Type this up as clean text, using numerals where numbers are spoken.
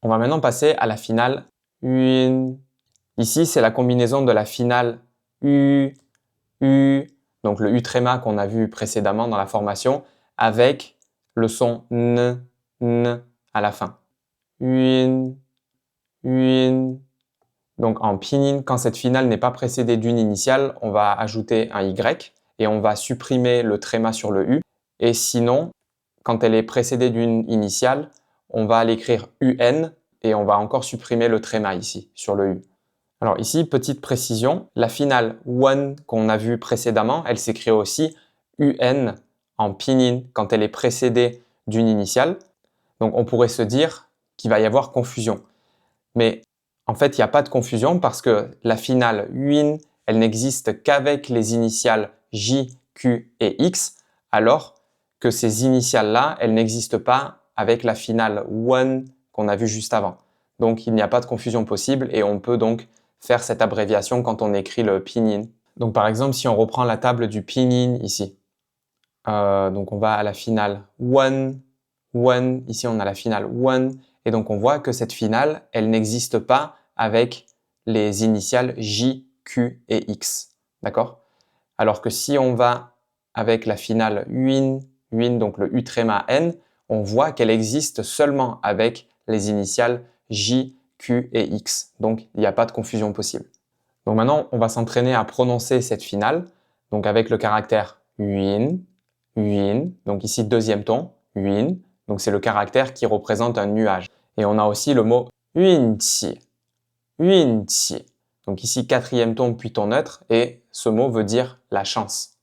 On va maintenant passer à la finale une. Ici, c'est la combinaison de la finale U, U, donc le U tréma qu'on a vu précédemment dans la formation, avec le son N, N à la fin. Une. Donc en pinyin, quand cette finale n'est pas précédée d'une initiale, on va ajouter un Y et on va supprimer le tréma sur le U. Et sinon, quand elle est précédée d'une initiale, on va l'écrire UN et on va encore supprimer le tréma ici, sur le U. Alors ici, petite précision, la finale one qu'on a vue précédemment, elle s'écrit aussi UN en pinyin quand elle est précédée d'une initiale. Donc on pourrait se dire qu'il va y avoir confusion. Mais en fait, il n'y a pas de confusion parce que la finale UIN, elle n'existe qu'avec les initiales J, Q et X, alors que ces initiales-là, elles n'existent pas avec la finale one qu'on a vue juste avant. Donc, il n'y a pas de confusion possible et on peut donc faire cette abréviation quand on écrit le pinyin. Donc, par exemple, si on reprend la table du pinyin ici, donc on va à la finale one, one, ici on a la finale one, et donc on voit que cette finale, elle n'existe pas avec les initiales J, Q et X. D'accord? Alors que si on va avec la finale UIN, UIN, donc le U tréma N, on voit qu'elle existe seulement avec les initiales J, Q et X. Donc il n'y a pas de confusion possible. Donc maintenant, on va s'entraîner à prononcer cette finale, donc avec le caractère UIN, UIN, donc ici deuxième ton, UIN, donc c'est le caractère qui représente un nuage. Et on a aussi le mot UINQI, UINQI. Donc ici quatrième ton puis ton neutre et ce mot veut dire la chance.